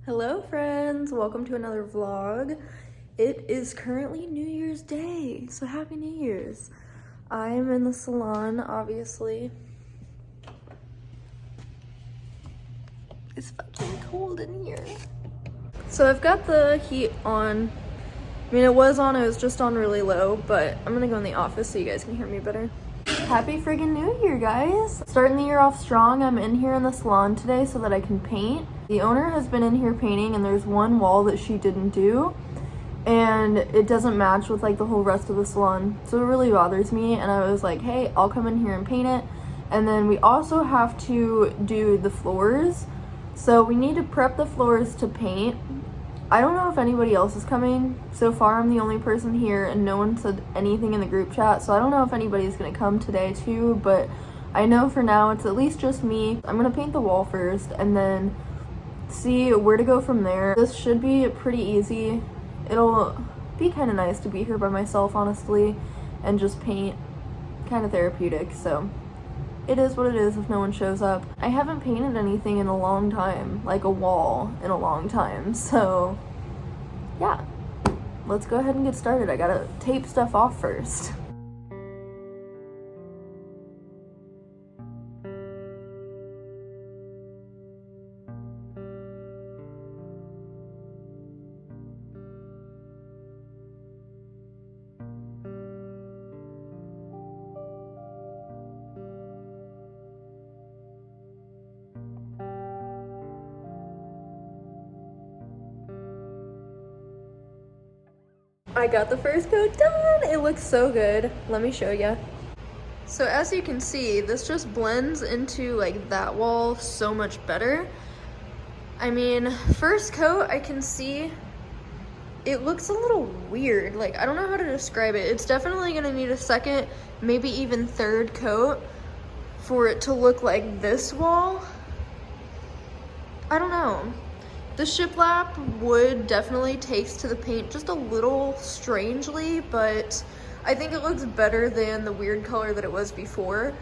Hello friends, welcome to another vlog. It is currently New Year's Day, so happy New Year's. I'm in the salon, obviously. It's fucking cold in here. So I've got the heat on. I mean, it was just on really low, but I'm gonna go in the office so you guys can hear me better. Happy friggin' New Year, guys! Starting the year off strong. I'm in here in the salon today so that I can paint. The owner has been in here painting and there's one wall that she didn't do and it doesn't match with like the whole rest of the salon. So it really bothers me and I was like, hey, I'll come in here and paint it. And then we also have to do the floors. So we need to prep the floors to paint. I don't know if anybody else is coming. So far, I'm the only person here and no one said anything in the group chat. So I don't know if anybody's gonna come today too, but I know for now it's at least just me. I'm gonna paint the wall first and then see where to go from there. This should be pretty easy. It'll be kind of nice to be here by myself, honestly, and just paint. Kind of therapeutic, so it is what it is if no one shows up. I haven't painted anything in a long time, like a wall in a long time, so yeah. Let's go ahead and get started. I gotta tape stuff off first. I got the first coat done. It looks so good. Let me show you. So as you can see, this just blends into like that wall so much better. I mean, first coat, I can see it looks a little weird. Like, I don't know how to describe it. It's definitely gonna need a second, maybe even third coat for it to look like this wall. I don't know. The shiplap wood definitely takes to the paint just a little strangely, but I think it looks better than the weird color that it was before.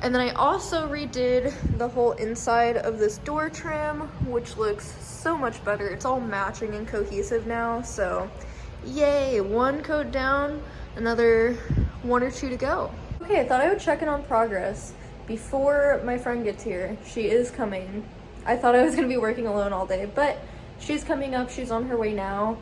And then I also redid the whole inside of this door trim, which looks so much better. It's all matching and cohesive now, so yay, one coat down, another one or two to go. Okay, I thought I would check in on progress before my friend gets here. She is coming. I thought I was gonna be working alone all day, but she's coming up, she's on her way now.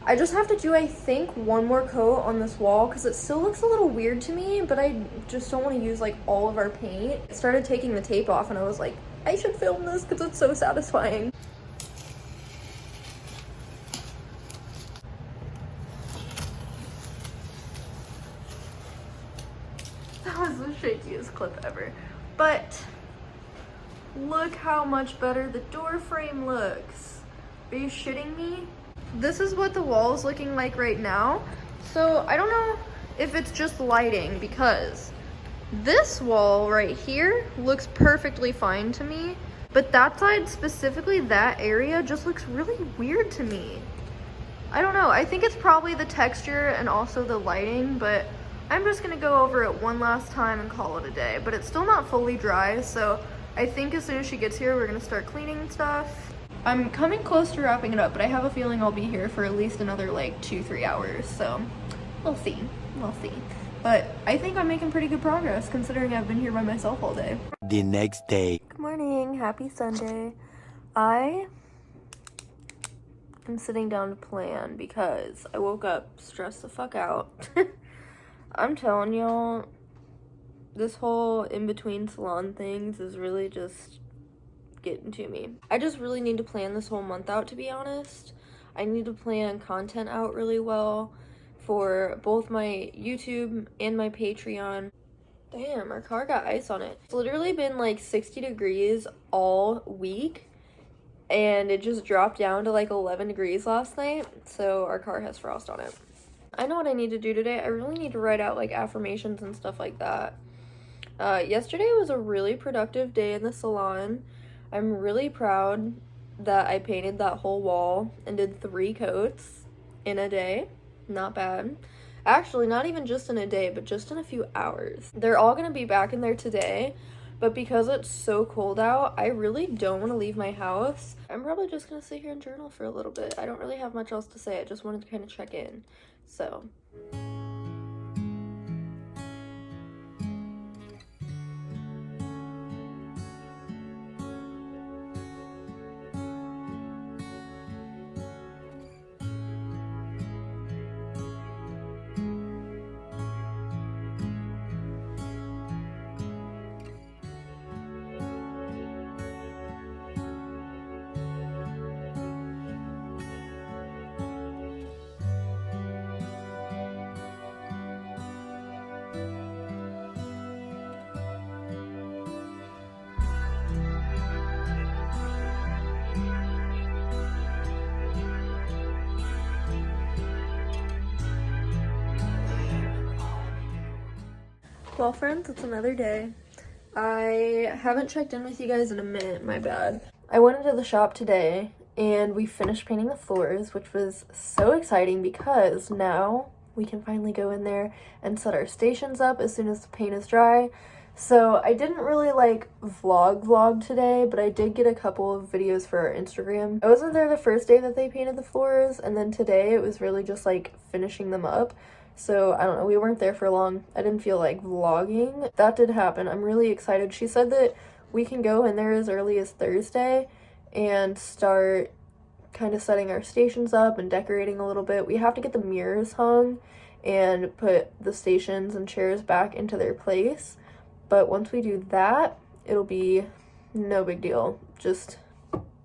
I just have to do, I think, one more coat on this wall because it still looks a little weird to me, but I just don't want to use like all of our paint. I started taking the tape off and I was like, I should film this because it's so satisfying. That was the shakiest clip ever. But look how much better the door frame looks. Are you shitting me? This is what the wall is looking like right now. So I don't know if it's just lighting because this wall right here looks perfectly fine to me, but that side, specifically that area, just looks really weird to me. I don't know. I think it's probably the texture and also the lighting, but I'm just gonna go over it one last time and call it a day. But it's still not fully dry, so I think as soon as she gets here, we're gonna start cleaning stuff. I'm coming close to wrapping it up, but I have a feeling I'll be here for at least another like 2-3 hours, so we'll see. We'll see. But I think I'm making pretty good progress considering I've been here by myself all day. The next day. Good morning, happy Sunday. I am sitting down to plan because I woke up stressed the fuck out. I'm telling y'all, this whole in-between salon things is really just getting to me. I just really need to plan this whole month out, to be honest. I need to plan content out really well for both my YouTube and my Patreon. Damn, our car got ice on it. It's literally been like 60 degrees all week and it just dropped down to like 11 degrees last night, so our car has frost on it. I know what I need to do today. I really need to write out like affirmations and stuff like that. Yesterday was a really productive day in the salon. I'm really proud that I painted that whole wall and did 3 coats in a day. Not bad. Actually, not even just in a day, but just in a few hours. They're all gonna be back in there today but because it's so cold out, I really don't want to leave my house. I'm probably just gonna sit here and journal for a little bit. I don't really have much else to say. I just wanted to kind of check in. So well, friends, it's another day. I haven't checked in with you guys in a minute, my bad. I went into the shop today and we finished painting the floors, which was so exciting because now we can finally go in there and set our stations up as soon as the paint is dry. So I didn't really like vlog today, but I did get a couple of videos for our Instagram. I wasn't there the first day that they painted the floors, and then today it was really just like finishing them up. So I don't know, we weren't there for long. I didn't feel like vlogging. That did happen. I'm really excited. She said that we can go in there as early as Thursday and start kind of setting our stations up and decorating a little bit. We have to get the mirrors hung and put the stations and chairs back into their place. But once we do that, it'll be no big deal. Just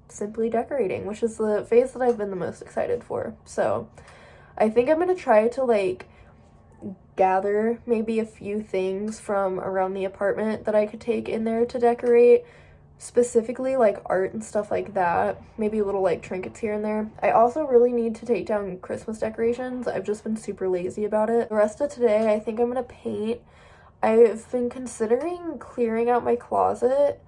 simply decorating, which is the phase that I've been the most excited for. So I think I'm gonna try to like gather maybe a few things from around the apartment that I could take in there to decorate, specifically like art and stuff like that, maybe little like trinkets here and there. I also really need to take down Christmas decorations. I've just been super lazy about it. The rest of today, I think I'm gonna paint. I've been considering clearing out my closet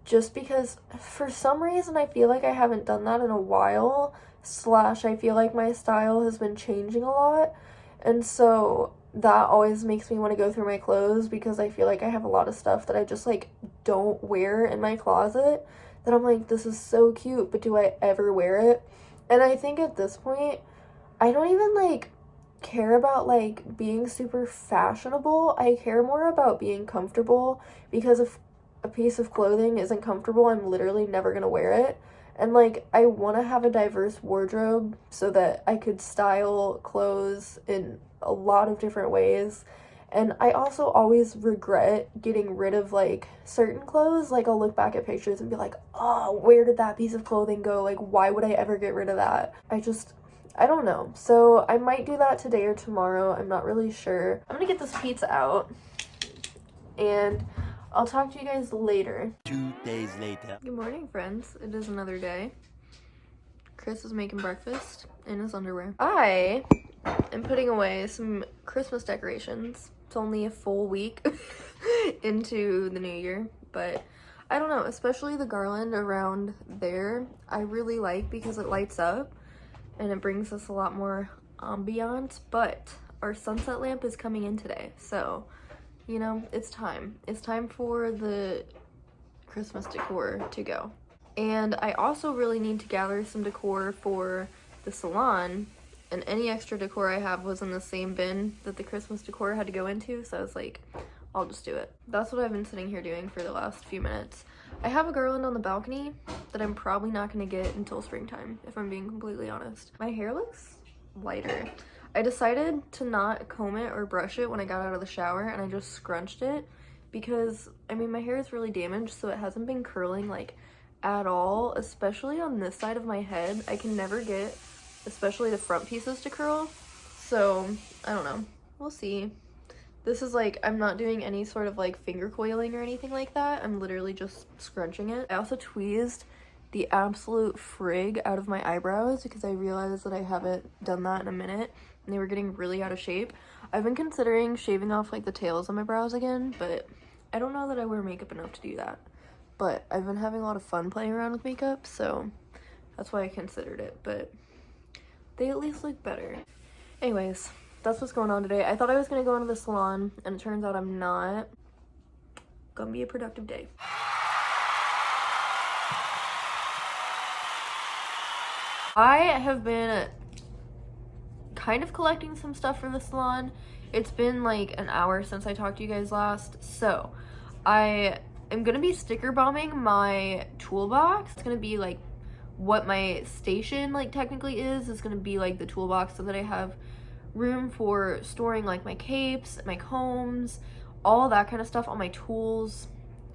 just because for some reason I feel like I haven't done that in a while, slash I feel like my style has been changing a lot, and so that always makes me want to go through my clothes because I feel like I have a lot of stuff that I just like don't wear in my closet that I'm like, this is so cute, but do I ever wear it? And I think at this point I don't even like care about like being super fashionable. I care more about being comfortable, because if a piece of clothing isn't comfortable, I'm literally never gonna wear it. And like I want to have a diverse wardrobe so that I could style clothes in a lot of different ways. And I also always regret getting rid of like certain clothes. Like I'll look back at pictures and be like, oh, where did that piece of clothing go? Like, why would I ever get rid of that? I don't know. So I might do that today or tomorrow. I'm not really sure. I'm gonna get this pizza out and I'll talk to you guys later. 2 days later. Good morning, friends. It is another day. Chris is making breakfast in his underwear. I am putting away some Christmas decorations. It's only a full week into the new year, but I don't know, especially the garland around there, I really like because it lights up and it brings us a lot more ambiance, but our sunset lamp is coming in today, so you know, it's time. It's time for the Christmas decor to go. And I also really need to gather some decor for the salon, and any extra decor I have was in the same bin that the Christmas decor had to go into, so I was like, I'll just do it. That's what I've been sitting here doing for the last few minutes. I have a garland on the balcony that I'm probably not gonna get until springtime, if I'm being completely honest. My hair looks lighter. I decided to not comb it or brush it when I got out of the shower, and I just scrunched it because, I mean, my hair is really damaged, so it hasn't been curling like at all, especially on this side of my head. I can never get, especially the front pieces, to curl, so I don't know. We'll see. This is like, I'm not doing any sort of like finger coiling or anything like that. I'm literally just scrunching it. I also tweezed the absolute frig out of my eyebrows because I realized that I haven't done that in a minute and they were getting really out of shape. I've been considering shaving off like the tails on my brows again, but I don't know that I wear makeup enough to do that. But I've been having a lot of fun playing around with makeup, so that's why I considered it, but they at least look better. Anyways, that's what's going on today. I thought I was gonna go into the salon and it turns out I'm not. gonna be a productive day. I have been kind of collecting some stuff for the salon. It's been like an hour since I talked to you guys last, so I am gonna be sticker bombing my toolbox. It's gonna be like what my station like technically is gonna be like the toolbox, so that I have room for storing like my capes, my combs, all that kind of stuff, all my tools,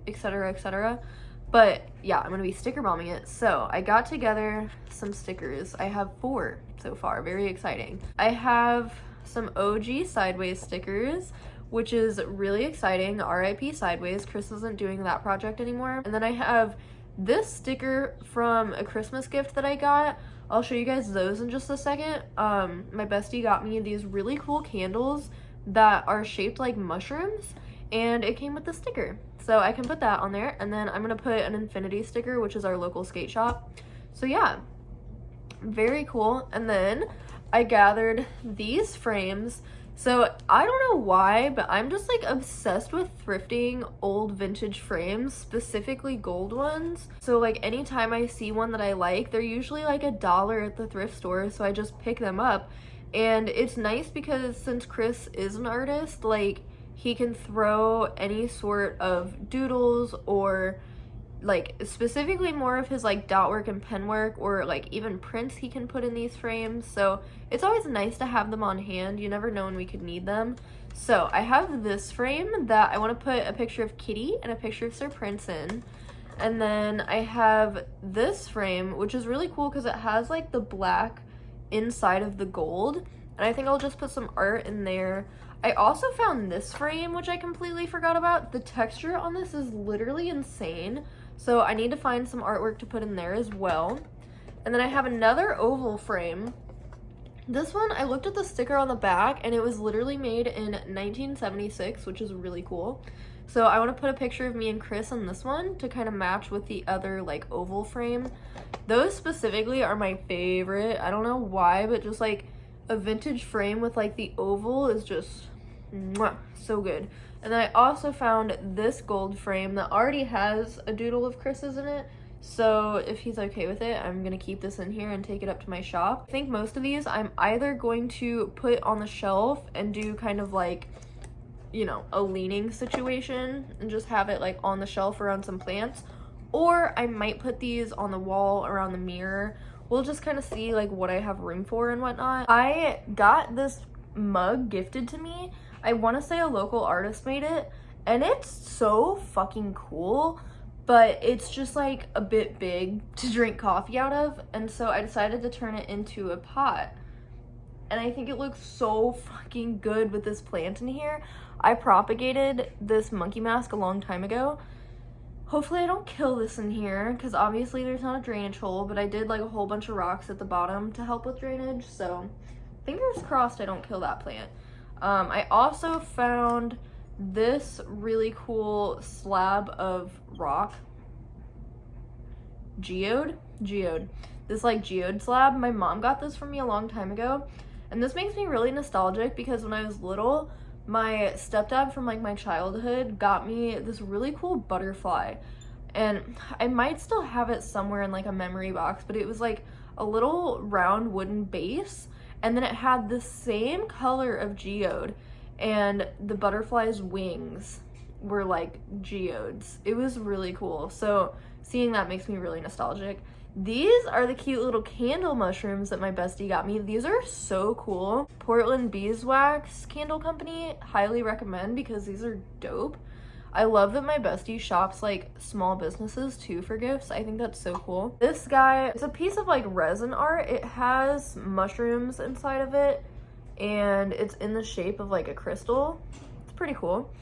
etc, etc. But yeah, I'm gonna be sticker bombing it. So I got together some stickers. I have 4 so far, very exciting. I have some OG Sideways stickers, which is really exciting. RIP Sideways, Chris isn't doing that project anymore. And then I have this sticker from a Christmas gift that I got. I'll show you guys those in just a second. My bestie got me these really cool candles that are shaped like mushrooms, and it came with the sticker. So I can put that on there, and then I'm gonna put an infinity sticker, which is our local skate shop. So yeah, very cool. And then I gathered these frames. So I don't know why, but I'm just like obsessed with thrifting old vintage frames, specifically gold ones. So like anytime I see one that I like, they're usually like $1 at the thrift store, so I just pick them up. And it's nice because since Chris is an artist, like he can throw any sort of doodles or like specifically more of his like dot work and pen work, or like even prints he can put in these frames. So it's always nice to have them on hand. You never know when we could need them. So I have this frame that I want to put a picture of Kitty and a picture of Sir Prince in. And then I have this frame, which is really cool because it has like the black inside of the gold, and I think I'll just put some art in there. I also found this frame, which I completely forgot about. The texture on this is literally insane, so I need to find some artwork to put in there as well. And then I have another oval frame. This one, I looked at the sticker on the back, and it was literally made in 1976, which is really cool. So I want to put a picture of me and Chris on this one to kind of match with the other like oval frame. Those specifically are my favorite. I don't know why, but just like a vintage frame with like the oval is just mwah, so good. And then I also found this gold frame that already has a doodle of Chris's in it. So if he's okay with it, I'm gonna keep this in here and take it up to my shop. I think most of these I'm either going to put on the shelf and do kind of like, you know, a leaning situation and just have it like on the shelf around some plants, or I might put these on the wall around the mirror. We'll just kind of see like what I have room for and whatnot. I got this mug gifted to me. I want to say a local artist made it, and it's so fucking cool, but it's just like a bit big to drink coffee out of, and so I decided to turn it into a pot. And I think it looks so fucking good with this plant in here. I propagated this monkey mask a long time ago. Hopefully I don't kill this in here, because obviously there's not a drainage hole, but I did like a whole bunch of rocks at the bottom to help with drainage, so fingers crossed I don't kill that plant. I also found this really cool slab of rock. Geode? Geode. This like geode slab. My mom got this for me a long time ago, and this makes me really nostalgic because when I was little, my stepdad from like my childhood got me this really cool butterfly, and I might still have it somewhere in like a memory box, but it was like a little round wooden base, and then it had the same color of geode, and the butterfly's wings were like geodes. It was really cool. So seeing that makes me really nostalgic. These are the cute little candle mushrooms that my bestie got me. These are so cool. Portland Beeswax Candle Company, highly recommend because these are dope. I love that my bestie shops like small businesses too for gifts. I think that's so cool. This guy, it's a piece of like resin art. It has mushrooms inside of it, and it's in the shape of like a crystal. It's pretty cool.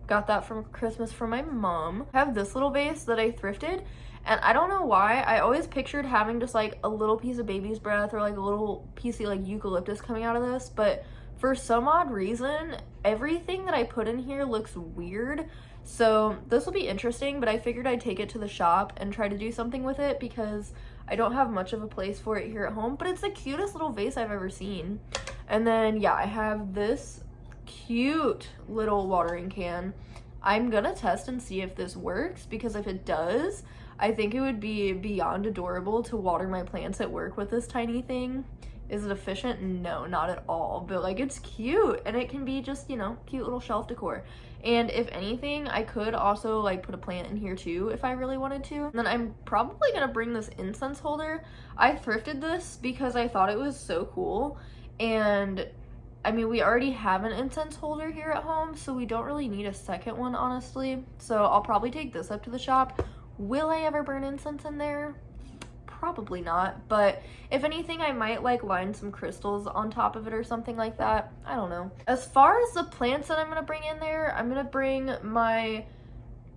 Got that from Christmas from my mom. I have this little vase that I thrifted, and I don't know why, I always pictured having just like a little piece of baby's breath or like a little piece of like eucalyptus coming out of this, but for some odd reason, everything that I put in here looks weird. So this will be interesting, but I figured I'd take it to the shop and try to do something with it because I don't have much of a place for it here at home, but it's the cutest little vase I've ever seen. And then yeah, I have this cute little watering can. I'm gonna test and see if this works, because if it does, I think it would be beyond adorable to water my plants at work with this tiny thing. Is it efficient? No, not at all, but like it's cute, and it can be just, you know, cute little shelf decor. And if anything, I could also like put a plant in here too if I really wanted to. And then I'm probably gonna bring this incense holder. I thrifted this because I thought it was so cool, and I mean, we already have an incense holder here at home, so we don't really need a second one, honestly. So I'll probably take this up to the shop. Will I ever burn incense in there? Probably not, but if anything, I might like line some crystals on top of it or something like that. I don't know. As far as the plants that I'm gonna bring in there, I'm gonna bring my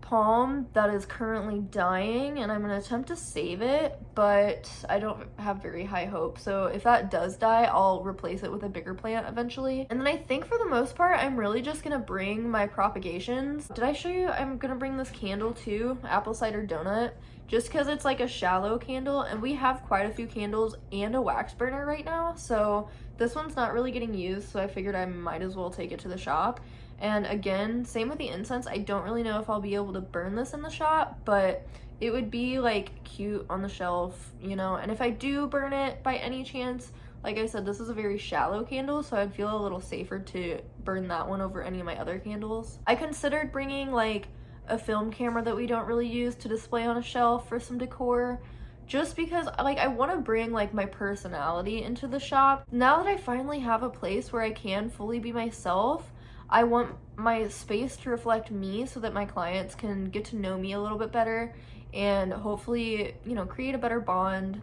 palm that is currently dying, and I'm gonna attempt to save it, but I don't have very high hope. So if that does die, I'll replace it with a bigger plant eventually. And then I think for the most part, I'm really just gonna bring my propagations. Did I show you I'm gonna bring this candle too? Apple cider donut. Just because it's like a shallow candle, and we have quite a few candles and a wax burner right now, so this one's not really getting used, so I figured I might as well take it to the shop. And again, same with the incense. I don't really know if I'll be able to burn this in the shop, but it would be like cute on the shelf, you know. And if I do burn it by any chance, like I said, this is a very shallow candle, so I'd feel a little safer to burn that one over any of my other candles. I considered bringing like a film camera that we don't really use to display on a shelf for some decor, just because like I want to bring like my personality into the shop. Now that I finally have a place where I can fully be myself, I want my space to reflect me so that my clients can get to know me a little bit better and hopefully, you know, create a better bond,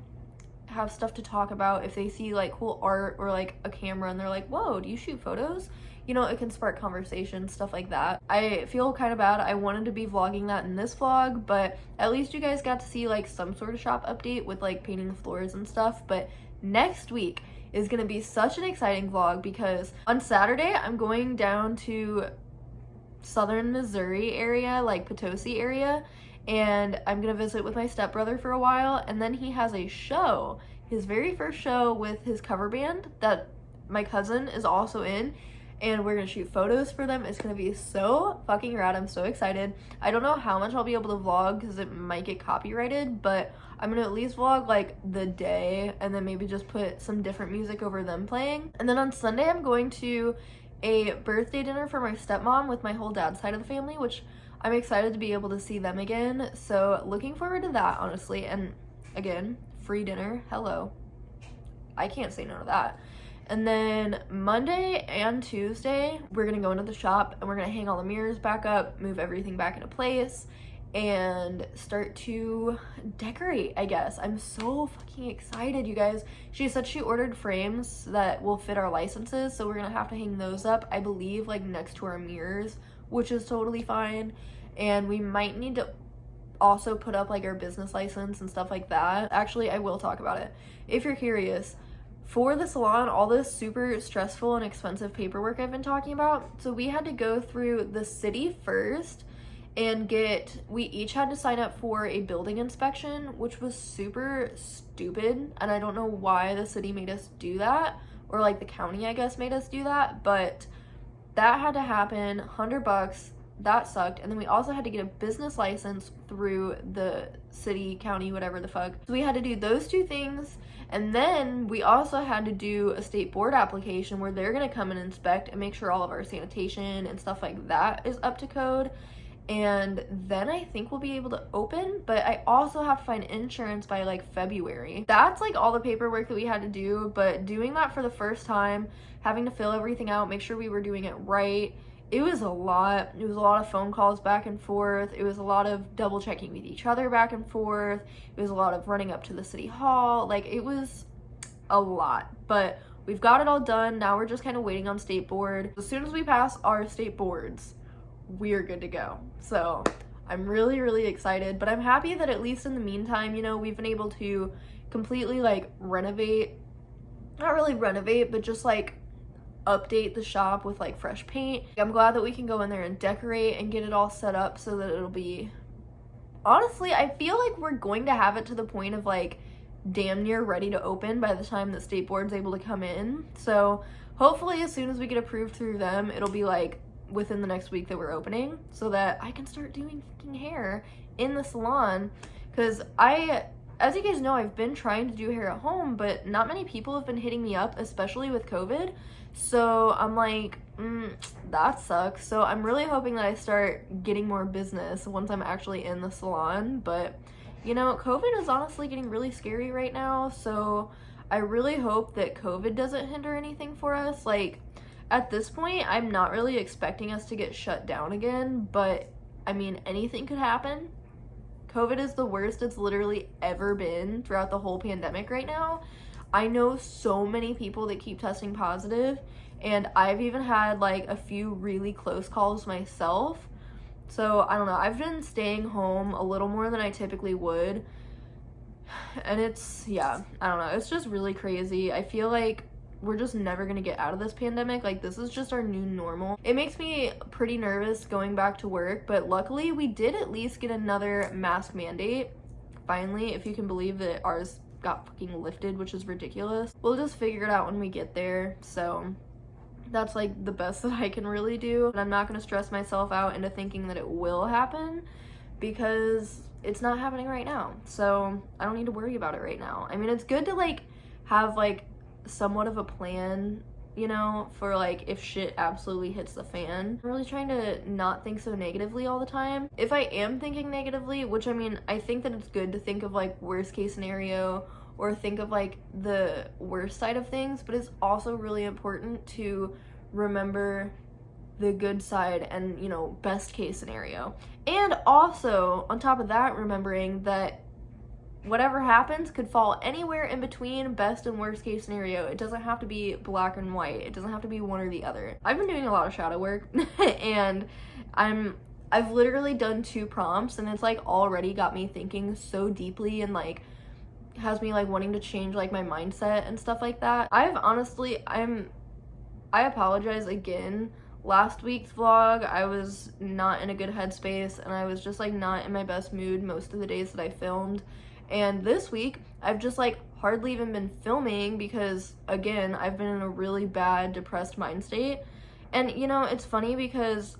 have stuff to talk about. If they see like cool art or like a camera and they're like, whoa, do you shoot photos? You know, it can spark conversation, stuff like that. I feel kind of bad. I wanted to be vlogging that in this vlog, but at least you guys got to see like some sort of shop update with like painting the floors and stuff. But next week is gonna be such an exciting vlog, because on Saturday I'm going down to southern Missouri area, like Potosi area, and I'm gonna visit with my stepbrother for a while, and then he has a show, his very first show with his cover band that my cousin is also in, and we're gonna shoot photos for them. It's gonna be so fucking rad. I'm so excited. I don't know how much I'll be able to vlog because it might get copyrighted, but I'm gonna at least vlog like the day and then maybe just put some different music over them playing. And then on Sunday I'm going to a birthday dinner for my stepmom with my whole dad's side of the family, which I'm excited to be able to see them again. So looking forward to that, honestly. And again, free dinner, hello. I can't say no to that. And then Monday and Tuesday, we're gonna go into the shop and we're gonna hang all the mirrors back up, move everything back into place, and start to decorate, I guess. I'm so fucking excited, you guys. She said she ordered frames that will fit our licenses, so we're gonna have to hang those up, I believe, like next to our mirrors, which is totally fine. And we might need to also put up like our business license and stuff like that. Actually, I will talk about it if you're curious. For the salon, all this super stressful and expensive paperwork I've been talking about, so we had to go through the city first and we each had to sign up for a building inspection, which was super stupid, and I don't know why the city made us do that, or like the county, I guess, made us do that, but that had to happen. $100, that sucked. And then we also had to get a business license through the city, county, whatever the fuck. So we had to do those two things, and then we also had to do a state board application where they're gonna come and inspect and make sure all of our sanitation and stuff like that is up to code. And then I think we'll be able to open, but I also have to find insurance by like February. That's like all the paperwork that we had to do, but doing that for the first time, having to fill everything out, make sure we were doing it right, it was a lot. It was a lot of phone calls back and forth. It was a lot of double checking with each other back and forth. It was a lot of running up to the city hall. Like, it was a lot, but we've got it all done. Now we're just kind of waiting on state board. As soon as we pass our state boards, we're good to go. So I'm really, really excited, but I'm happy that at least in the meantime, you know, we've been able to completely like renovate, not really renovate, but just like update the shop with like fresh paint. I'm glad that we can go in there and decorate and get it all set up so that it'll be, honestly, I feel like we're going to have it to the point of like damn near ready to open by the time the state board's able to come in. So hopefully as soon as we get approved through them, it'll be like within the next week that we're opening, so that I can start doing fucking hair in the salon. Because as you guys know, I've been trying to do hair at home, but not many people have been hitting me up, especially with COVID. So I'm like, that sucks. So I'm really hoping that I start getting more business once I'm actually in the salon. But you know, COVID is honestly getting really scary right now, so I really hope that COVID doesn't hinder anything for us. Like, at this point, I'm not really expecting us to get shut down again, but I mean, anything could happen. COVID is the worst it's literally ever been throughout the whole pandemic right now. I know so many people that keep testing positive, and I've even had like a few really close calls myself. So I don't know, I've been staying home a little more than I typically would, and it's, yeah, I don't know, it's just really crazy. I feel like we're just never gonna get out of this pandemic. Like, this is just our new normal. It makes me pretty nervous going back to work, but luckily we did at least get another mask mandate finally, if you can believe that ours got fucking lifted, which is ridiculous. We'll just figure it out when we get there. So that's like the best that I can really do. And I'm not gonna stress myself out into thinking that it will happen, because it's not happening right now. So I don't need to worry about it right now. I mean, it's good to like have like somewhat of a plan, you know, for like if shit absolutely hits the fan. I'm really trying to not think so negatively all the time. If I am thinking negatively, which I mean, I think that it's good to think of like worst case scenario or think of like the worst side of things, but it's also really important to remember the good side and, you know, best case scenario. And also, on top of that, remembering that whatever happens could fall anywhere in between best and worst case scenario. It doesn't have to be black and white. It doesn't have to be one or the other. I've been doing a lot of shadow work and I've literally done 2 prompts, and it's like already got me thinking so deeply and like has me like wanting to change like my mindset and stuff like that. I apologize again. Last week's vlog, I was not in a good headspace and I was just like not in my best mood most of the days that I filmed. And this week, I've just like hardly even been filming because, again, I've been in a really bad, depressed mind state. And, you know, it's funny because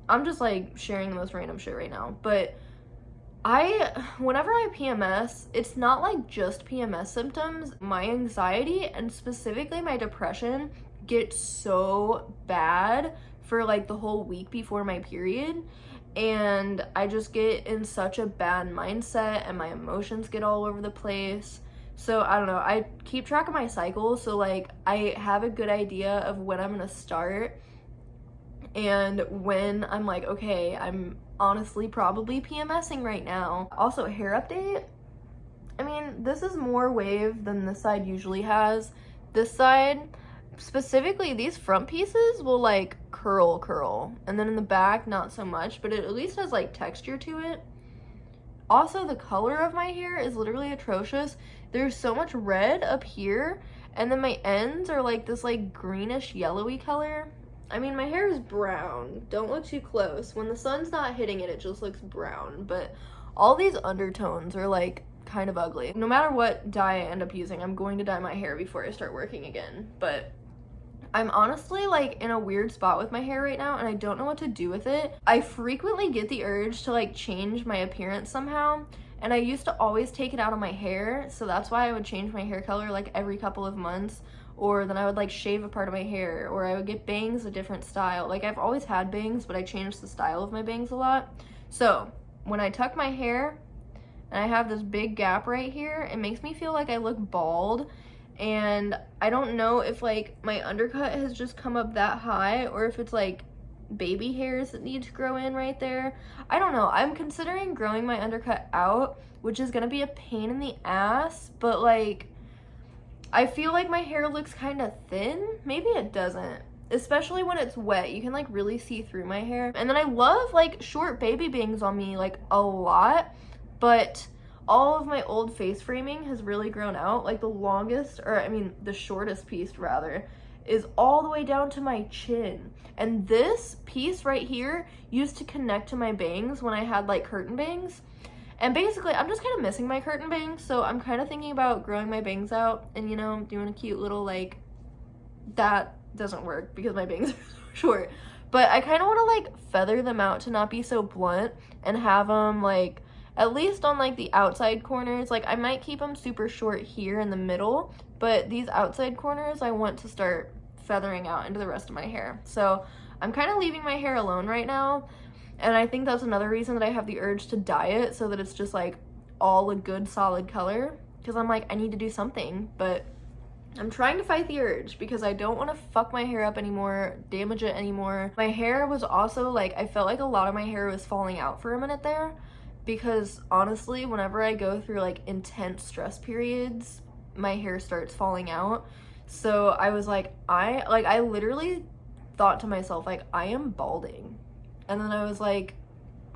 I'm just like sharing the most random shit right now. But whenever I PMS, it's not like just PMS symptoms. My anxiety and specifically my depression gets so bad for like the whole week before my period. And I just get in such a bad mindset and my emotions get all over the place. So I don't know, I keep track of my cycle, so like I have a good idea of when I'm gonna start and when I'm like, okay, I'm honestly probably PMSing right now. Also, hair update. I mean, this is more wave than this side usually has. This side, specifically these front pieces, will like curl, and then in the back not so much, but it at least has like texture to it. Also, the color of my hair is literally atrocious. There's so much red up here, and then my ends are like this like greenish yellowy color. I mean, my hair is brown, don't look too close. When the sun's not hitting it, it just looks brown, but all these undertones are like kind of ugly. No matter what dye I end up using, I'm going to dye my hair before I start working again. But I'm honestly like in a weird spot with my hair right now, and I don't know what to do with it. I frequently get the urge to like change my appearance somehow, and I used to always take it out of my hair, so that's why I would change my hair color like every couple of months, or then I would like shave a part of my hair, or I would get bangs a different style. Like, I've always had bangs, but I changed the style of my bangs a lot. So when I tuck my hair and I have this big gap right here, it makes me feel like I look bald. And I don't know if like my undercut has just come up that high or if it's like baby hairs that need to grow in right there. I don't know. I'm considering growing my undercut out, which is gonna be a pain in the ass, but like I feel like my hair looks kind of thin. Maybe it doesn't, especially when it's wet. You can like really see through my hair. And then I love like short baby bangs on me like a lot, but all of my old face framing has really grown out. Like the longest, or I mean the shortest piece rather, is all the way down to my chin. And this piece right here used to connect to my bangs when I had like curtain bangs. And basically I'm just kind of missing my curtain bangs, so I'm kind of thinking about growing my bangs out and, you know, doing a cute little like, that doesn't work because my bangs are so short. But I kind of want to like feather them out to not be so blunt and have them like at least on like the outside corners. Like I might keep them super short here in the middle, but these outside corners I want to start feathering out into the rest of my hair. So I'm kind of leaving my hair alone right now, and I think that's another reason that I have the urge to dye it so that it's just like all a good solid color, because I'm like, I need to do something. But I'm trying to fight the urge because I don't want to fuck my hair up anymore, damage it anymore. My hair was also like, I felt like a lot of my hair was falling out for a minute there, because honestly, whenever I go through like intense stress periods, my hair starts falling out. So I was like, I literally thought to myself, like, I am balding. And then I was like,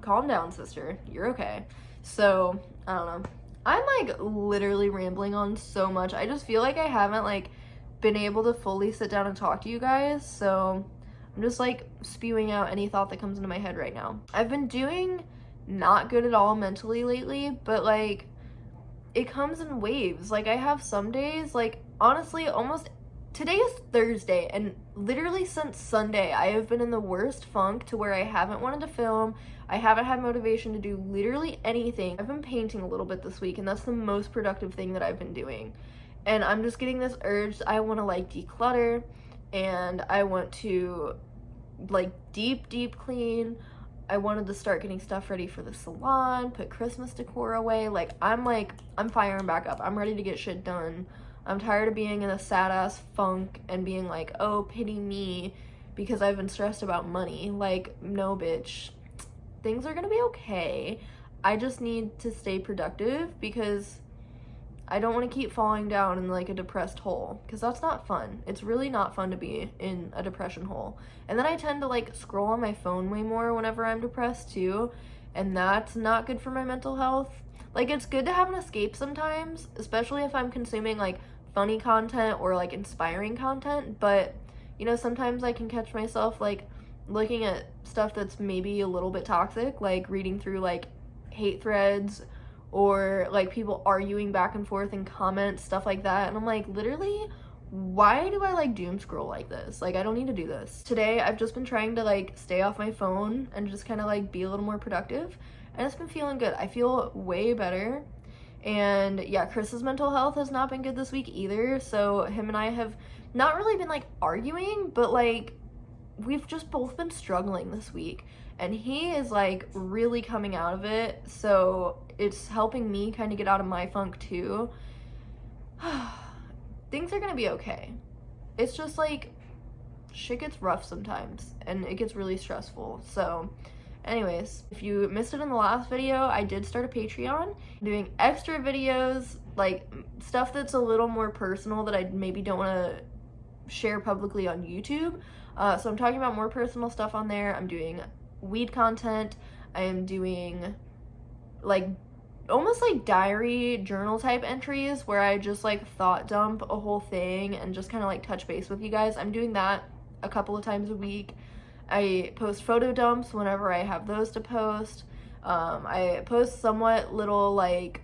calm down, sister, you're okay. So I don't know, I'm like literally rambling on so much. I just feel like I haven't like been able to fully sit down and talk to you guys, so I'm just like spewing out any thought that comes into my head right now. I've been doing not good at all mentally lately, but like it comes in waves. Like I have some days, like honestly, almost today is Thursday, and literally since Sunday I have been in the worst funk to where I haven't wanted to film. I haven't had motivation to do literally anything. I've been painting a little bit this week, and that's the most productive thing that I've been doing. And I'm just getting this urge. I want to like declutter, and I want to like deep clean. I wanted to start getting stuff ready for the salon, put Christmas decor away. Like I'm firing back up. I'm ready to get shit done. I'm tired of being in a sad ass funk and being like, oh, pity me because I've been stressed about money. Like, no, bitch. Things are gonna be okay. I just need to stay productive because I don't want to keep falling down in like a depressed hole, because that's not fun. It's really not fun to be in a depression hole. And then I tend to like scroll on my phone way more whenever I'm depressed too, and that's not good for my mental health. Like it's good to have an escape sometimes, especially if I'm consuming like funny content or like inspiring content, but you know, sometimes I can catch myself like looking at stuff that's maybe a little bit toxic, like reading through like hate threads or like people arguing back and forth in comments, stuff like that, and I'm like, literally, why do I like doom scroll like this? Like I don't need to do this. Today I've just been trying to like stay off my phone and just kind of like be a little more productive, and it's been feeling good. I feel way better. And yeah, Chris's mental health has not been good this week either, so him and I have not really been like arguing, but like we've just both been struggling this week, and he is like really coming out of it, so it's helping me kind of get out of my funk too. Things are gonna be okay. It's just like shit gets rough sometimes and it gets really stressful. So anyways, if you missed it in the last video, I did start a Patreon. I'm doing extra videos, like stuff that's a little more personal that I maybe don't want to share publicly on YouTube. So I'm talking about more personal stuff on there. I'm doing weed content. I am doing like almost like diary journal type entries where I just like thought dump a whole thing and just kind of like touch base with you guys. I'm doing that a couple of times a week. I post photo dumps whenever I have those to post. I post somewhat little like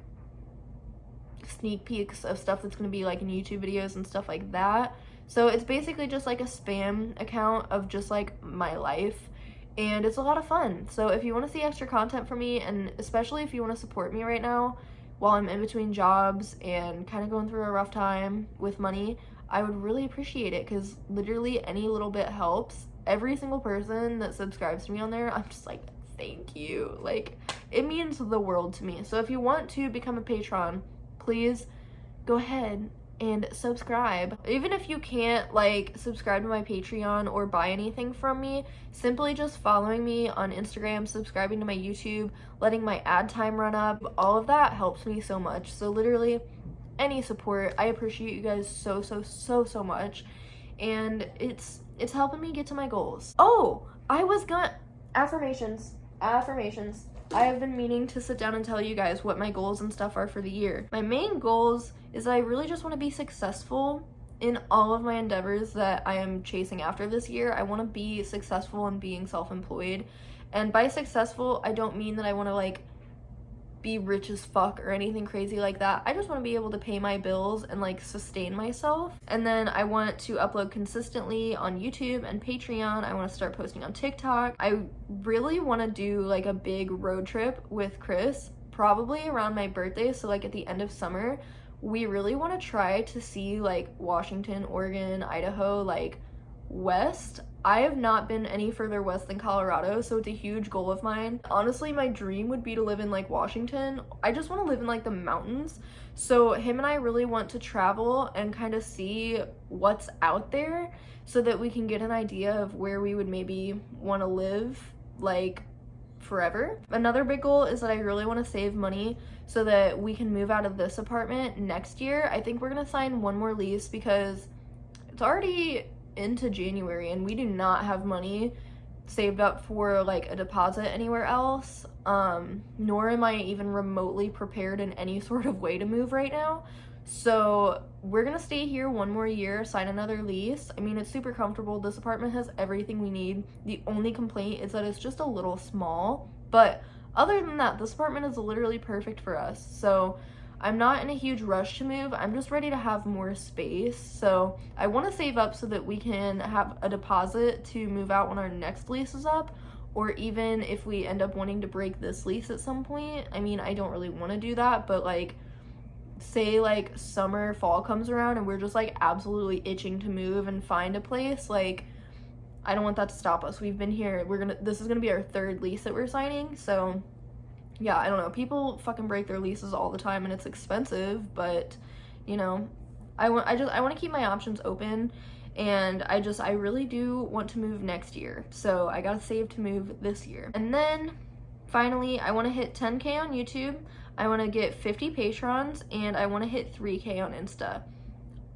sneak peeks of stuff that's going to be like in YouTube videos and stuff like that. So it's basically just like a spam account of just like my life, and it's a lot of fun. So if you want to see extra content from me, and especially if you want to support me right now while I'm in between jobs and kind of going through a rough time with money, I would really appreciate it, because literally any little bit helps. Every single person that subscribes to me on there, I'm just like, thank you. Like, it means the world to me. So if you want to become a patron, please go ahead and subscribe. Even if you can't like subscribe to my Patreon or buy anything from me, simply just following me on Instagram, subscribing to my YouTube, letting my ad time run up, all of that helps me so much. So literally any support, I appreciate you guys so much, and it's helping me get to my goals. Oh, I was gonna affirmations. I have been meaning to sit down and tell you guys what my goals and stuff are for the year. My main goals is that I really just want to be successful in all of my endeavors that I am chasing after this year. I want to be successful in being self-employed. And by successful, I don't mean that I want to like be rich as fuck or anything crazy like that. I just want to be able to pay my bills and like sustain myself. And then I want to upload consistently on YouTube and Patreon. I want to start posting on TikTok. I really want to do like a big road trip with Chris, probably around my birthday, so like at the end of summer. We really want to try to see like Washington, Oregon, Idaho, like west. I have not been any further west than Colorado, so it's a huge goal of mine. Honestly, my dream would be to live in like Washington. I just want to live in like the mountains. So him and I really want to travel and kind of see what's out there so that we can get an idea of where we would maybe want to live like forever. Another big goal is that I really want to save money so that we can move out of this apartment next year. I think we're gonna sign one more lease because it's already into January and we do not have money saved up for like a deposit anywhere else, nor am I even remotely prepared in any sort of way to move right now. So we're gonna stay here one more year, sign another lease. I mean, it's super comfortable. This apartment has everything we need. The only complaint is that it's just a little small, but other than that, this apartment is literally perfect for us. So I'm not in a huge rush to move. I'm just ready to have more space. So I want to save up so that we can have a deposit to move out when our next lease is up, or even if we end up wanting to break this lease at some point. I mean, I don't really want to do that, but like say like summer, fall comes around and we're just like absolutely itching to move and find a place, like I don't want that to stop us. We've been here, this is gonna be our third lease that we're signing. So yeah, I don't know, people fucking break their leases all the time and it's expensive, but you know, I want to keep my options open, and I really do want to move next year. So I gotta save to move this year. And then finally, I want to hit 10K on YouTube. I want to get 50 patrons, and I want to hit 3K on Insta.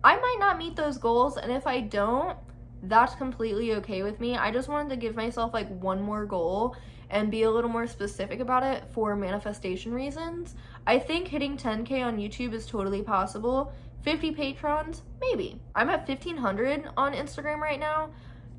I might not meet those goals, and if I don't, that's completely okay with me. I just wanted to give myself like one more goal and be a little more specific about it for manifestation reasons. I think hitting 10K on YouTube is totally possible. 50 patrons, maybe. I'm at 1,500 on Instagram right now.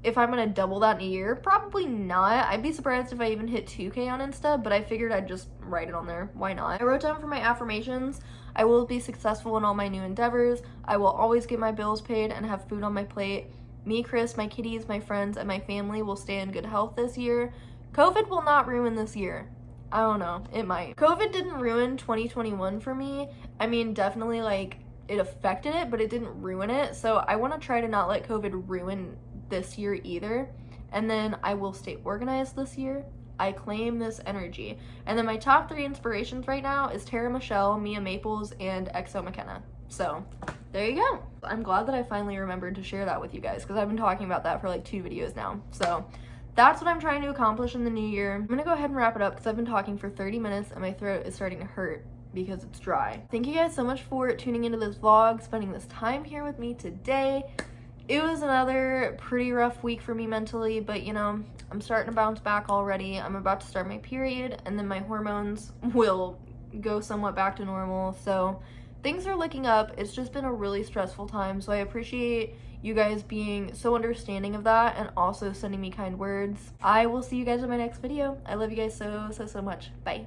If I'm gonna double that in a year, probably not. I'd be surprised if I even hit 2K on Insta, but I figured I'd just write it on there. Why not? I wrote down for my affirmations: I will be successful in all my new endeavors. I will always get my bills paid and have food on my plate. Me, Chris, my kitties, my friends, and my family will stay in good health this year. COVID will not ruin this year. I don't know, it might. COVID didn't ruin 2021 for me. I mean, definitely like it affected it, but it didn't ruin it. So I want to try to not let COVID ruin this year either. And then I will stay organized this year. I claim this energy. And then my top 3 inspirations right now is Tara Michelle, Mia Maples, and EXO McKenna. So there you go. I'm glad that I finally remembered to share that with you guys, because I've been talking about that for like 2 videos now. So that's what I'm trying to accomplish in the new year. I'm gonna go ahead and wrap it up because I've been talking for 30 minutes and my throat is starting to hurt because it's dry. Thank you guys so much for tuning into this vlog, spending this time here with me today. It was another pretty rough week for me mentally, but you know, I'm starting to bounce back already. I'm about to start my period, and then my hormones will go somewhat back to normal. So things are looking up. It's just been a really stressful time, so I appreciate you guys being so understanding of that and also sending me kind words. I will see you guys in my next video. I love you guys so much. Bye.